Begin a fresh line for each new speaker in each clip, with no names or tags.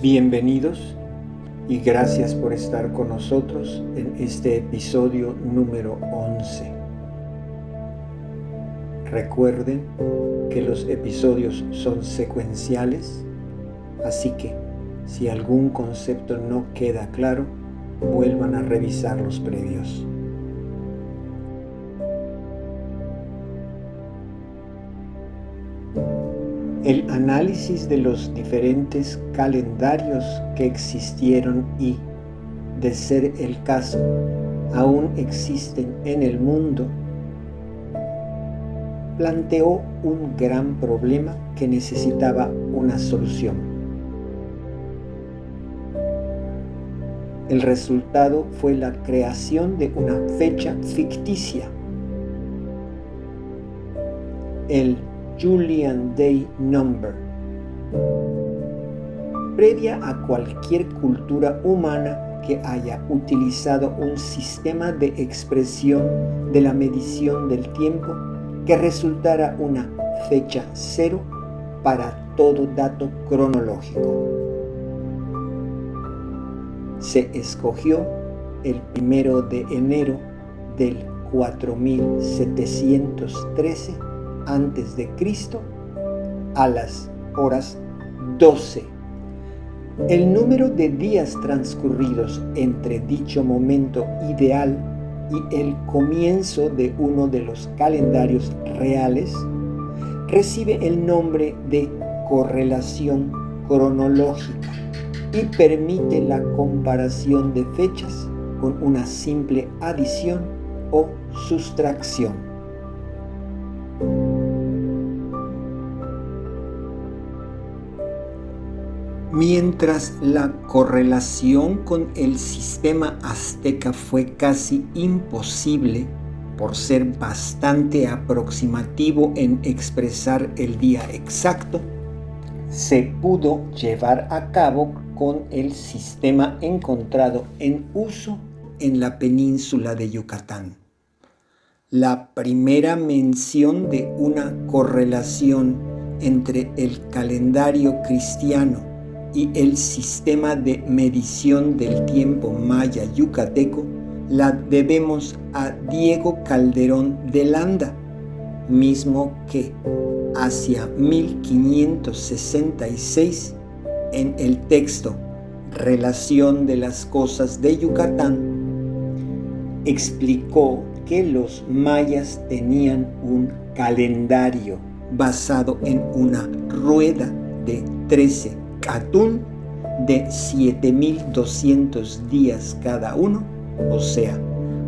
Bienvenidos y gracias por estar con nosotros en este episodio número 11. Recuerden que los episodios son secuenciales, así que si algún concepto no queda claro, vuelvan a revisar los previos. El análisis de los diferentes calendarios que existieron y, de ser el caso, aún existen en el mundo, planteó un gran problema que necesitaba una solución. El resultado fue la creación de una fecha ficticia, el Julian Day Number. Previa a cualquier cultura humana que haya utilizado un sistema de expresión de la medición del tiempo que resultara una fecha cero para todo dato cronológico. Se escogió el 1 de enero del 4713 a.C. a las horas 12. El número de días transcurridos entre dicho momento ideal y el comienzo de uno de los calendarios reales recibe el nombre de correlación cronológica y permite la comparación de fechas con una simple adición o sustracción. Mientras la correlación con el sistema azteca fue casi imposible por ser bastante aproximativo en expresar el día exacto, se pudo llevar a cabo con el sistema encontrado en uso en la península de Yucatán. La primera mención de una correlación entre el calendario cristiano y el sistema de medición del tiempo maya yucateco la debemos a Diego Calderón de Landa, mismo que hacia 1566 en el texto Relación de las cosas de Yucatán explicó que los mayas tenían un calendario basado en una rueda de 13 catún de 7200 días cada uno, o sea,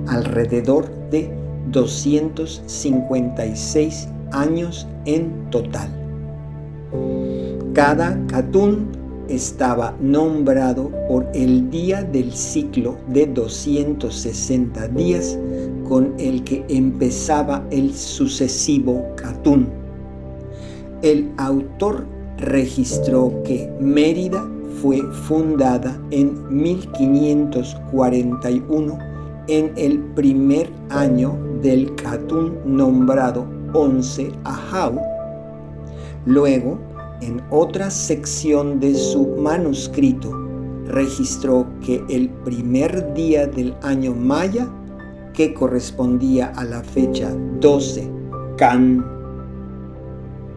alrededor de 256 años en total. Cada catún estaba nombrado por el día del ciclo de 260 días con el que empezaba el sucesivo catún. El autor registró que Mérida fue fundada en 1541 en el primer año del catún nombrado 11 Ajau. Luego, en otra sección de su manuscrito, registró que el primer día del año maya, que correspondía a la fecha 12 Can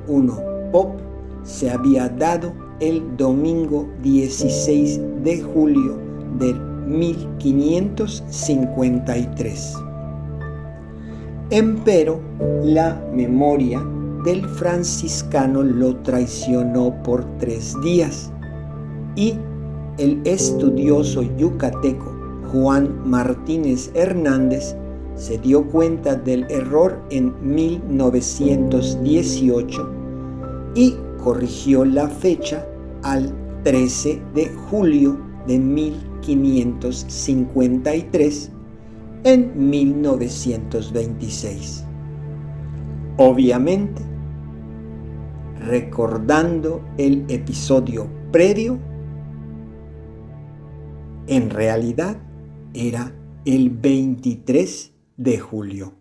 1 Pop, se había dado el domingo 16 de julio del 1553. Empero, la memoria del franciscano lo traicionó por 3 días y el estudioso yucateco Juan Martínez Hernández se dio cuenta del error en 1918 y corrigió la fecha al 13 de julio de 1553 en 1926. Obviamente, recordando el episodio previo, en realidad era el 23 de julio.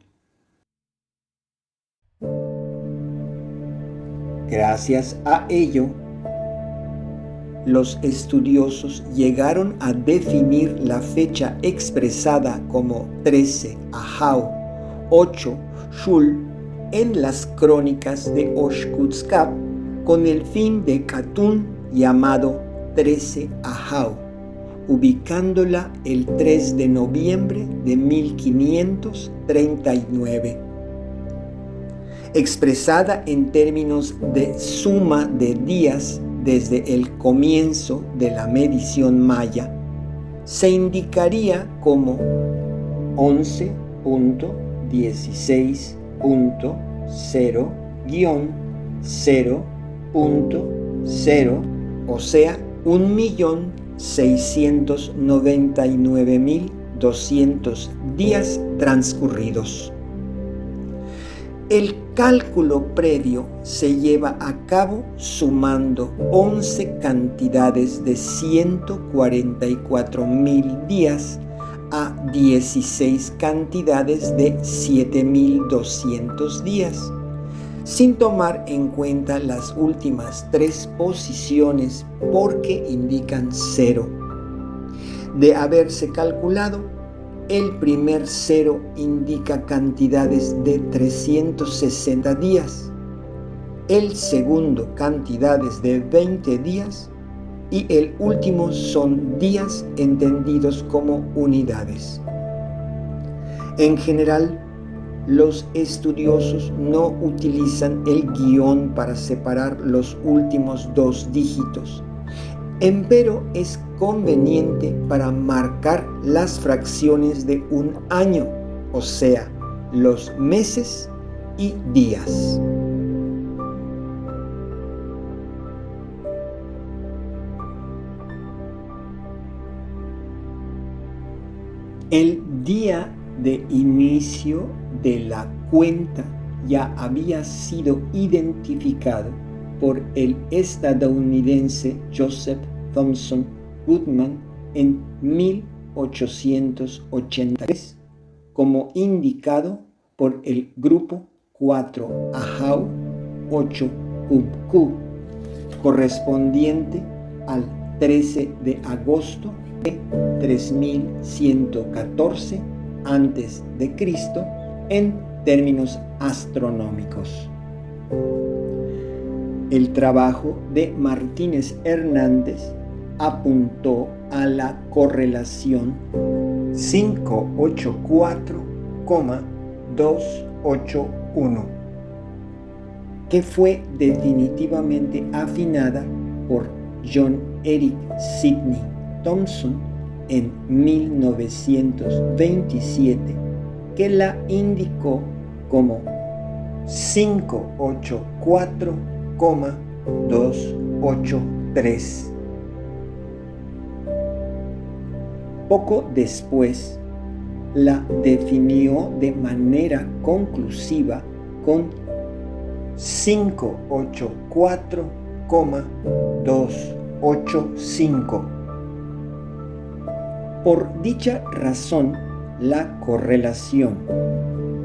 Gracias a ello, los estudiosos llegaron a definir la fecha expresada como 13 Ahau, 8 Shul en las crónicas de Oshkutzcap con el fin de Katun llamado 13 Ahau, ubicándola el 3 de noviembre de 1539. Expresada en términos de suma de días desde el comienzo de la medición maya, se indicaría como 11.16.0-0.0, o sea, 1.699.200 días transcurridos. El cálculo previo se lleva a cabo sumando 11 cantidades de 144.000 días a 16 cantidades de 7.200 días, sin tomar en cuenta las últimas 3 posiciones porque indican 0. De haberse calculado, el primer 0 indica cantidades de 360 días, el segundo cantidades de 20 días y el último son días entendidos como unidades. En general, los estudiosos no utilizan el guión para separar los últimos 2 dígitos. Empero es conveniente para marcar las fracciones de un año, o sea, los meses y días. El día de inicio de la cuenta ya había sido identificado por el estadounidense Joseph Thomson Goodman en 1883, como indicado por el grupo 4 Ahau 8 Kubku, correspondiente al 13 de agosto de 3114 a.C. en términos astronómicos. El trabajo de Martínez Hernández apuntó a la correlación 584,281, que fue definitivamente afinada por John Eric Sidney Thompson en 1927, que la indicó como 584,283. Poco después, la definió de manera conclusiva con 584,285. Por dicha razón, la correlación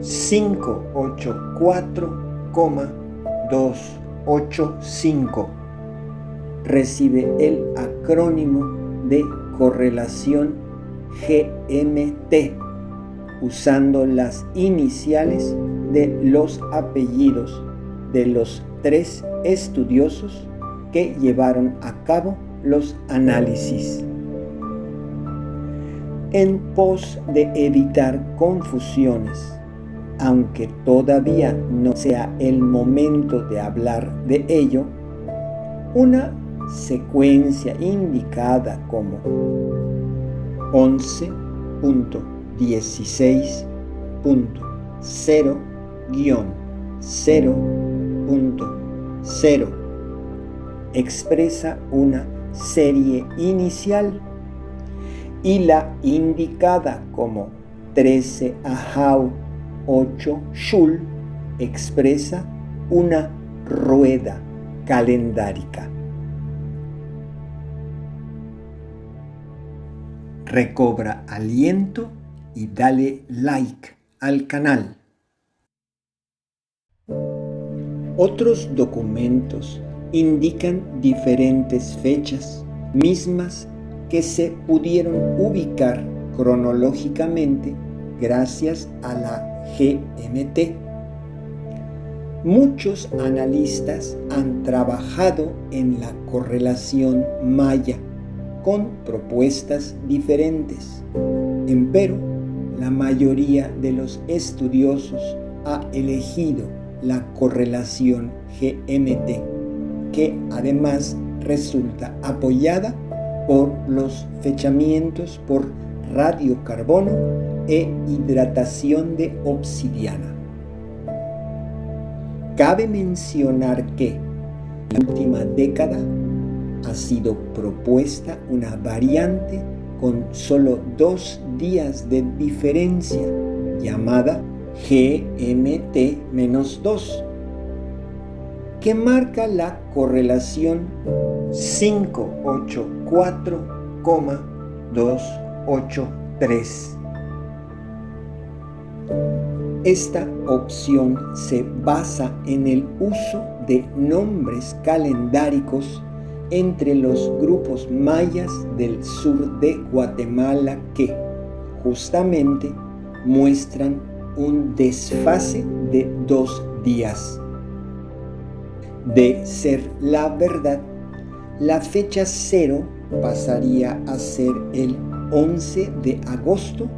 584,285 recibe el acrónimo de correlación GMT, usando las iniciales de los apellidos de los 3 estudiosos que llevaron a cabo los análisis. En pos de evitar confusiones, aunque todavía no sea el momento de hablar de ello, una secuencia indicada como 11.16.0-0.0 expresa una serie inicial, y la indicada como 13 Ahau 8 Shul expresa una rueda calendárica. Recobra aliento y dale like al canal. Otros documentos indican diferentes fechas, mismas que se pudieron ubicar cronológicamente gracias a la GMT. Muchos analistas han trabajado en la correlación maya con propuestas diferentes. Empero, la mayoría de los estudiosos ha elegido la correlación GMT, que además resulta apoyada por los fechamientos por radiocarbono e hidratación de obsidiana. Cabe mencionar que en la última década ha sido propuesta una variante con solo 2 días de diferencia, llamada GMT-2, que marca la correlación 584,283. Esta opción se basa en el uso de nombres calendáricos entre los grupos mayas del sur de Guatemala que justamente muestran un desfase de 2 días. De ser la verdad, la fecha cero pasaría a ser el 11 de agosto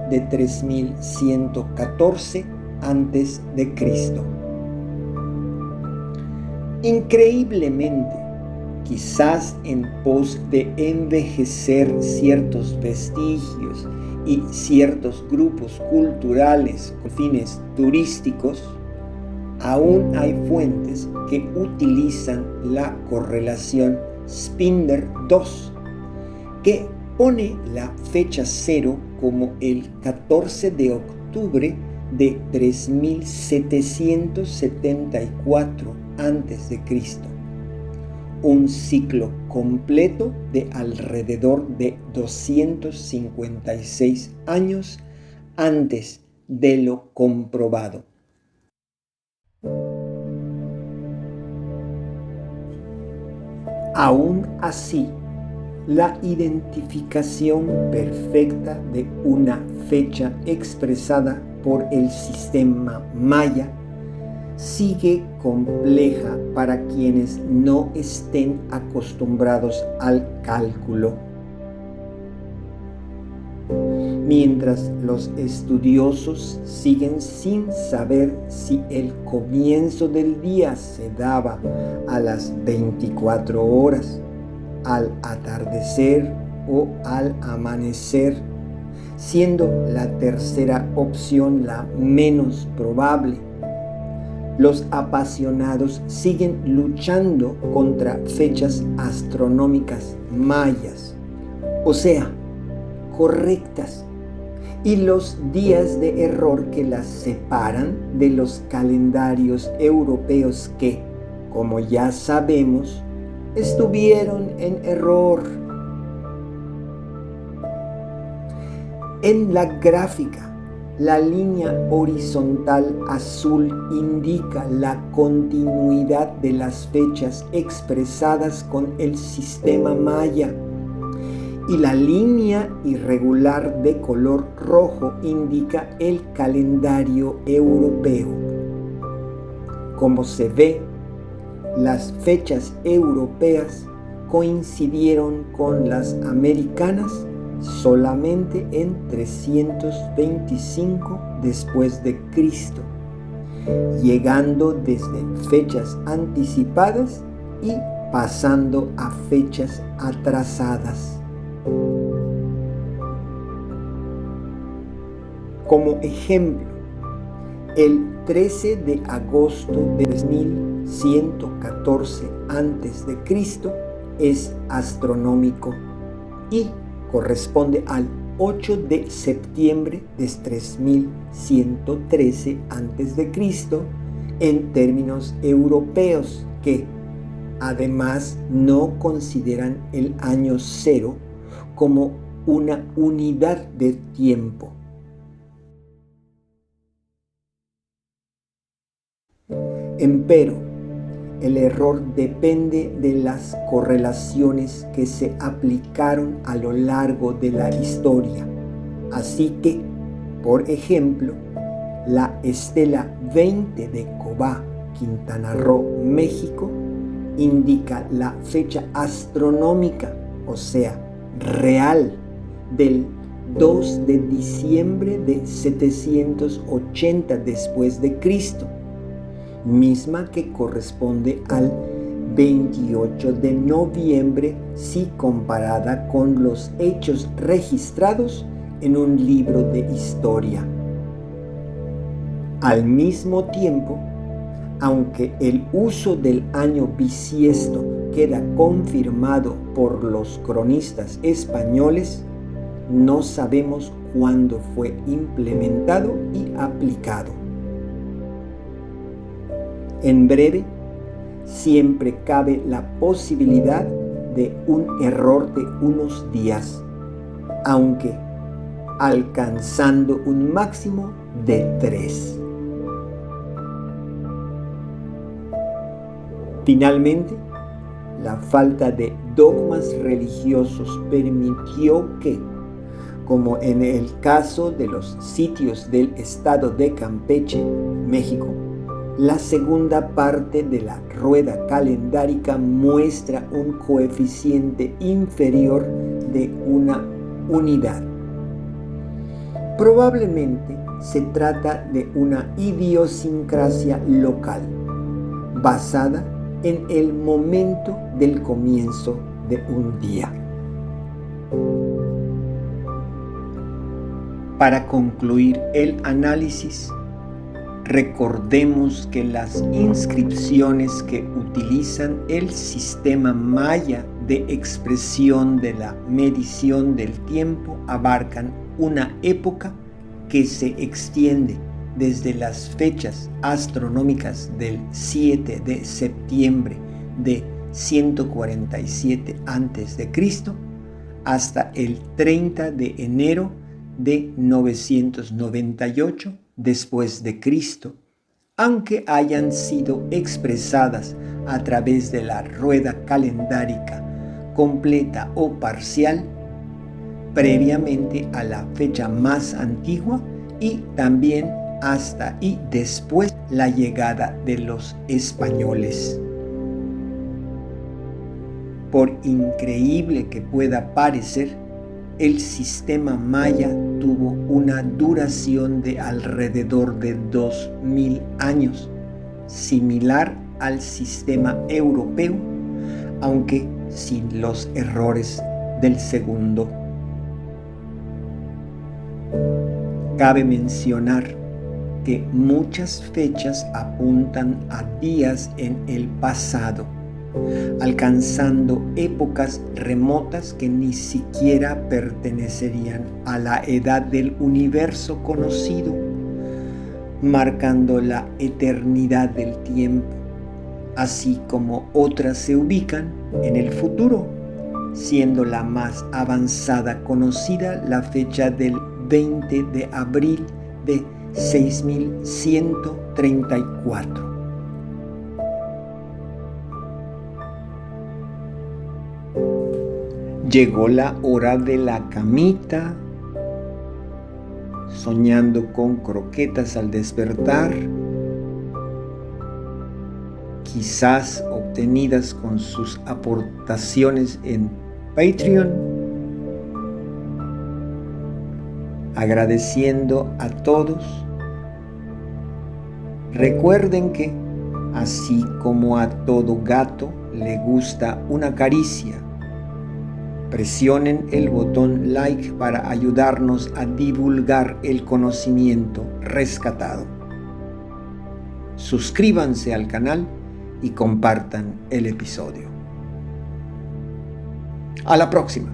de 3114 a.C. Increíblemente, quizás en pos de envejecer ciertos vestigios y ciertos grupos culturales con fines turísticos, aún hay fuentes que utilizan la correlación Spinder 2, que pone la fecha cero como el 14 de octubre de 3774 a.C., un ciclo completo de alrededor de 256 años antes de lo comprobado. Aún así, la identificación perfecta de una fecha expresada por el sistema maya sigue compleja para quienes no estén acostumbrados al cálculo. Mientras los estudiosos siguen sin saber si el comienzo del día se daba a las 24 horas, al atardecer o al amanecer, siendo la tercera opción la menos probable. Los apasionados siguen luchando contra fechas astronómicas mayas, o sea, correctas, y los días de error que las separan de los calendarios europeos que, como ya sabemos, estuvieron en error. En la gráfica, la línea horizontal azul indica la continuidad de las fechas expresadas con el sistema maya y la línea irregular de color rojo indica el calendario europeo. Como se ve, las fechas europeas coincidieron con las americanas solamente en 325 después de Cristo, llegando desde fechas anticipadas y pasando a fechas atrasadas. Como ejemplo, el 13 de agosto de 3114 a.C. es astronómico y corresponde al 8 de septiembre de 3113 a.C. en términos europeos que, además, no consideran el año cero como una unidad de tiempo. Empero, el error depende de las correlaciones que se aplicaron a lo largo de la historia. Así que, por ejemplo, la estela 20 de Cobá, Quintana Roo, México, indica la fecha astronómica, o sea, real, del 2 de diciembre de 780 después de Cristo, misma que corresponde al 28 de noviembre si comparada con los hechos registrados en un libro de historia. Al mismo tiempo, aunque el uso del año bisiesto queda confirmado por los cronistas españoles, no sabemos cuándo fue implementado y aplicado. En breve, siempre cabe la posibilidad de un error de unos días, aunque alcanzando un máximo de 3. Finalmente, la falta de dogmas religiosos permitió que, como en el caso de los sitios del estado de Campeche, México, la segunda parte de la rueda calendárica muestra un coeficiente inferior de una unidad. Probablemente se trata de una idiosincrasia local, basada en el momento del comienzo de un día. Para concluir el análisis, recordemos que las inscripciones que utilizan el sistema maya de expresión de la medición del tiempo abarcan una época que se extiende desde las fechas astronómicas del 7 de septiembre de 147 a.C. hasta el 30 de enero de 998 después de Cristo, aunque hayan sido expresadas a través de la rueda calendárica completa o parcial previamente a la fecha más antigua y también hasta y después la llegada de los españoles. Por increíble que pueda parecer, el sistema maya tuvo una duración de alrededor de 2000 años, similar al sistema europeo, aunque sin los errores del segundo. Cabe mencionar que muchas fechas apuntan a días en el pasado, alcanzando épocas remotas que ni siquiera pertenecerían a la edad del universo conocido, marcando la eternidad del tiempo, así como otras se ubican en el futuro, siendo la más avanzada conocida la fecha del 20 de abril de 6134. Llegó la hora de la camita, soñando con croquetas al despertar, quizás obtenidas con sus aportaciones en Patreon. Agradeciendo a todos. Recuerden que, así como a todo gato le gusta una caricia, presionen el botón like para ayudarnos a divulgar el conocimiento rescatado. Suscríbanse al canal y compartan el episodio. A la próxima.